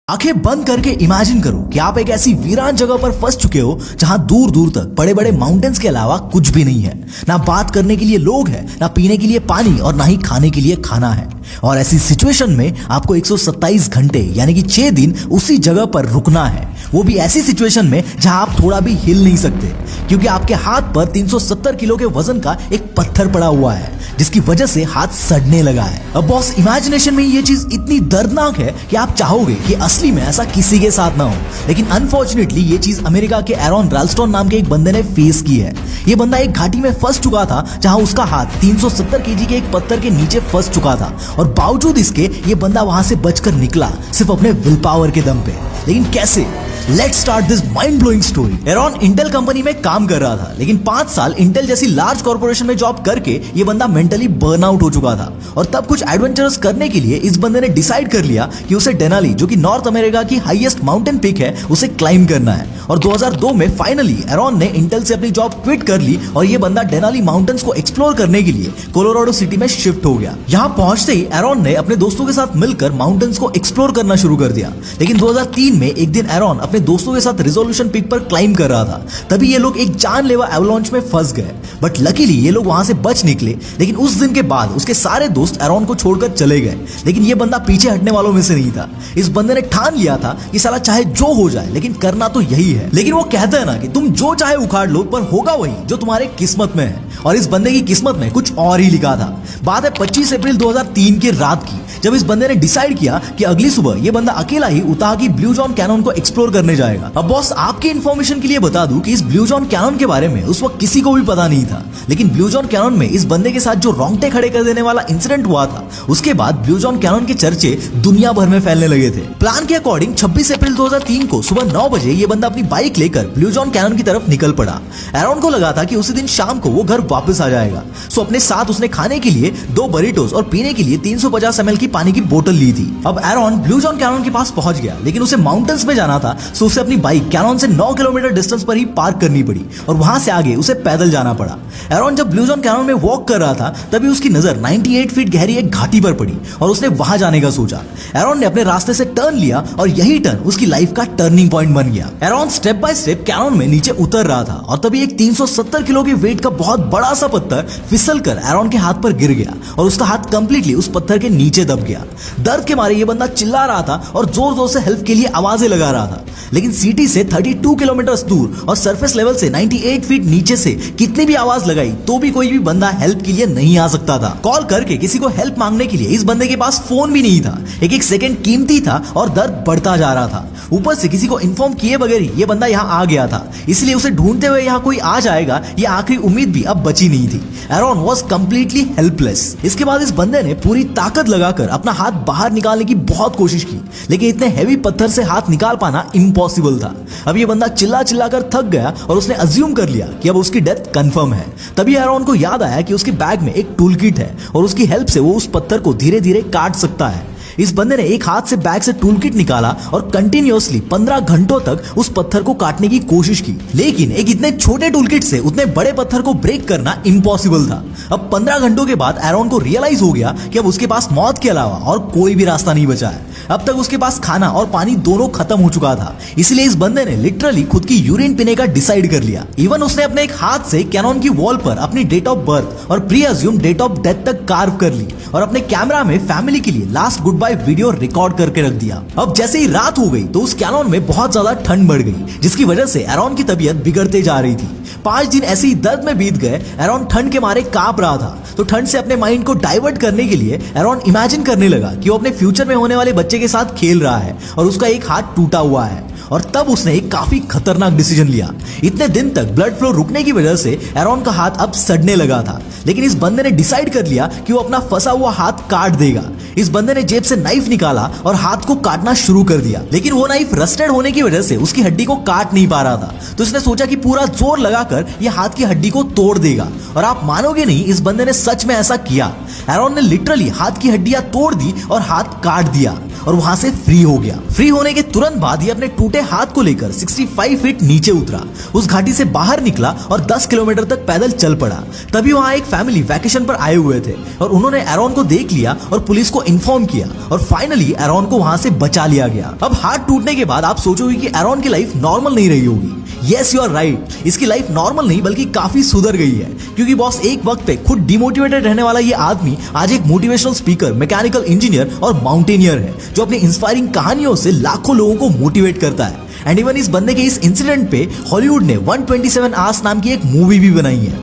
आंखें बंद करके इमेजिन करो कि आप एक ऐसी वीरान जगह पर फंस चुके हो जहां दूर दूर तक बड़े बड़े माउंटेन्स के अलावा कुछ भी नहीं है। ना बात करने के लिए लोग हैं, ना पीने के लिए पानी और ना ही खाने के लिए खाना है। और ऐसी सिचुएशन में आपको 127 घंटे यानी कि 6 दिन उसी जगह पर रुकना है। वो भी ऐसी सिचुएशन में जहां आप थोड़ा भी हिल नहीं सकते, क्योंकि आपके हाथ पर 370 किलो के वजन का एक पत्थर पड़ा हुआ है, जिसकी वजह से हाथ सड़ने लगा है। अब बॉस, इमेजिनेशन में ये चीज इतनी दर्दनाक है कि आप चाहोगे कि असली में ऐसा किसी के साथ ना हो, लेकिन अनफॉर्चुनेटली ये चीज अमेरिका के एरॉन राल्स्टन नाम के एक बंदे ने फेस की है। ये बंदा एक घाटी में फंस चुका था जहां उसका हाथ 370 केजी के एक पत्थर के नीचे फंस चुका था, और बावजूद इसके ये बंदा वहां से बचकर निकला सिर्फ अपने विल पावर के दम पे। लेकिन कैसे? Let's start this mind blowing story. Aaron Intel company में काम कर रहा था, लेकिन 5 साल इंटेल जैसी लार्ज कॉर्पोरेशन में जॉब करके ये बंदा मेंटली बर्नआउट हो चुका था, और तब कुछ एडवेंचरस करने के लिए इस बंदे ने डिसाइड कर लिया कि उसे डेनाली, जो कि नॉर्थ अमेरिका की हाईएस्ट माउंटेन पीक है, उसे क्लाइम करना है। और 2002 में फाइनली एरॉन ने इंटेल से अपनी जॉब क्विट कर ली और ये बंदा डेनाली माउंटेन्स को एक्सप्लोर करने के लिए कोलोराडो सिटी में शिफ्ट हो गया। यहाँ पहुंचते ही एरॉन ने अपने दोस्तों के साथ मिलकर माउंटेन्स को एक्सप्लोर करना शुरू कर दिया। लेकिन 2003 में एक दिन एरॉन अपने दोस्तों के साथ रिजोल्यूशन पीक पर क्लाइम कर रहा था, तभी ये लोग एक जानलेवा एवलांच में फंस गए। बट लकीली ये लोग वहां से बच निकले। लेकिन उस दिन के बाद उसके सारे दोस्त एरॉन को छोड़कर चले गए, लेकिन ये बंदा पीछे हटने वालों में से नहीं था। इस बंदे ने ठान लिया था कि साला चाहे जो हो जाए लेकिन करना तो यही है। लेकिन वो कहता है ना कि तुम जो चाहे उखाड़ लो, पर होगा वही जो तुम्हारे किस्मत में है। और इस बंदे की किस्मत में कुछ और ही लिखा था। बात है 25 अप्रैल 2003 की रात की, जब इस बंदे ने डिसाइड किया कि अगली सुबह ये बंदा अकेला ही उताह की ब्लू जॉन कैनन को एक्सप्लोर करने जाएगा। अब बॉस, आपकी इन्फॉर्मेशन के लिए बता दूं कि इस ब्लू जॉन कैनन के बारे में उस वक्त किसी को भी पता नहीं था। लेकिन ब्लू जॉन कैनन में इस बंदे के साथ जो रोंगटे खड़े कर देने वाला इंसिडेंट हुआ था, उसके बाद ब्लू जॉन कैनन के चर्चे दुनिया भर में फैलने लगे थे। प्लान के अकॉर्डिंग 26 अप्रैल 2003 को सुबह 9 बजे ये बंदा अपनी बाइक लेकर ब्लू जॉन कैनन की तरफ निकल पड़ा। एरॉन को लगा था कि उसी दिन शाम को वो घर वापस आ जाएगा, सो अपने साथ उसने खाने के लिए 2 बरीटोस और पीने के लिए 350 ml की पानी की बोतल ली थी। अब एरॉन ब्लू जॉन कैनन के पास पहुंच गया, लेकिन उसे माउंटेन्स में जाना था, सो उसे अपनी बाइक कैनन से 9 किलोमीटर डिस्टेंस पर ही पार्क करनी पड़ी और वहां से आगे उसे पैदल जाना पड़ा। एरॉन जब ब्लू जॉन कैनन में वॉक कर रहा था, तभी उसकी नजर 98 फीट गहरी एक घाटी पर पड़ी और उसने वहां जाने का सोचा। एरॉन ने अपने रास्ते से टर्न लिया और यही टर्न उसकी लाइफ का टर्निंग पॉइंट बन गया। Aaron step by step canyon में नीचे उतर रहा था और तभी एक 370 किलो के वेट का बहुत बड़ा सा पत्थर फिसलकर एरॉन के हाथ पर गिर गया और उसका हाथ कंप्लीटली उस पत्थर के नीचे दब गया। दर्द के मारे ये बंदा चिल्ला रहा था और जोर जोर से हेल्प के लिए आवाजें लगा रहा था। लेकिन सिटी से 32 किलोमीटर दूर और सरफेस लेवल से 98 फीट नीचे से कितनी भी आवाज लगाई तो भी कोई भी बंदा हेल्प के लिए नहीं आ सकता था। कॉल करके किसी को हेल्प मांगने के लिए इस बंदे के पास फोन भी नहीं था। एक एक सेकंड कीमती था और दर्द बढ़ता जा रहा था। ऊपर से किसी को इन्फॉर्म किए बगैर ही ये बंदा यहाँ आ गया था, इसलिए उसे ढूंढते हुए यहाँ कोई आ जाएगा ये आखिरी उम्मीद भी अब बची नहीं थी। Aaron was completely helpless. इसके बाद इस बंदे ने पूरी ताकत लगाकर अपना हाथ बाहर निकालने की बहुत कोशिश की, लेकिन इतने हैवी पत्थर से हाथ निकाल पाना इम्पॉसिबल था। अब ये बंदा चिल्ला चिल्लाकर थक गया और उसने अज्यूम कर लिया कि अब उसकी डेथ कंफर्म है। तभी एरॉन को याद आया कि उसके बैग में एक टूल किट है और उसकी हेल्प से वो उस पत्थर को धीरे धीरे काट सकता है। इस बंदे ने एक हाथ से बैग से टूल किट निकाला और कंटिन्यूअसली 15 घंटों तक उस पत्थर को काटने की कोशिश की, लेकिन एक इतने छोटे टूल किट से उतने बड़े पत्थर को ब्रेक करना इम्पॉसिबल था। अब 15 घंटों के बाद एरॉन को रियलाइज हो गया कि अब उसके पास मौत के अलावा और कोई भी रास्ता नहीं बचा है। अब तक उसके पास खाना और पानी दोनों खत्म हो चुका था, इसलिए इस बंदे ने लिटरली खुद की यूरिन पीने का डिसाइड कर लिया। इवन उसने अपने एक हाथ से कैनन की वॉल पर अपनी डेट ऑफ बर्थ और presume date of death तक कार्व कर ली और अपने कैमरा में फैमिली के लिए last goodbye video record करके रख दिया। अब जैसे ही रात हो गई तो उस कैनन में बहुत ज्यादा ठंड बढ़ गई, जिसकी वजह से एरॉन की तबीयत बिगड़ते जा रही थी। 5 दिन ऐसे ही दर्द में बीत गए। एरॉन ठंड के मारे कांप रहा था, तो ठंड से अपने माइंड को डाइवर्ट करने के लिए एरॉन इमेजिन करने लगा कि वो अपने फ्यूचर में होने वाले बच्चे के साथ खेल रहा है और उसका एक हाथ टूटा हुआ है। और तब उसने एक काफी खतरनाक डिसीजन लिया। इतने दिन तक ब्लड फ्लो रुकने की वजह से एरॉन का हाथ अब सड़ने लगा था, लेकिन इस बंदे ने डिसाइड कर लिया कि वो अपना फंसा हुआ हाथ काट देगा। इस बंदे ने जेब से नाइफ निकाला और हाथ को काटना शुरू कर दिया, लेकिन वो नाइफ रस्टेड होने की वजह से उसकी हड्डी को काट नहीं पा रहा था। तो इसने सोचा कि पूरा जोर लगाकर ये हाथ की हड्डी को तोड़ देगा। और आप मानोगे नहीं, इस बंदे ने सच में ऐसा किया। एरॉन ने लिटरली हाथ की हड्डियां तोड़ दी और हाथ काट दिया और वहां से फ्री हो गया। फ्री होने के तुरंत बाद ये अपने टूटे हाथ को लेकर 65 फीट नीचे उतरा, उस घाटी से बाहर निकला और 10 किलोमीटर तक पैदल चल पड़ा। तभी वहां एक फैमिली वैकेशन पर आए हुए थे और उन्होंने एरॉन को देख लिया और पुलिस को इन्फॉर्म किया और फाइनली एरॉन को वहां से बचा लिया गया। अब हाथ टूटने के बाद आप सोचोगे कि एरॉन की लाइफ नॉर्मल नहीं रही होगी। यस, यू आर राइट, इसकी लाइफ नॉर्मल नहीं बल्कि काफी सुधर गई है, क्योंकि बॉस एक वक्त पे खुद डिमोटिवेटेड रहने वाला ये आदमी आज एक मोटिवेशनल स्पीकर, मैकेनिकल इंजीनियर और माउंटेनियर है, जो अपनी इंस्पायरिंग कहानियों से लाखों लोगों को मोटिवेट करता है। एंड इवन इस बंदे के इस इंसिडेंट पे हॉलीवुड ने 127 आवर्स नाम की एक मूवी भी बनाई है।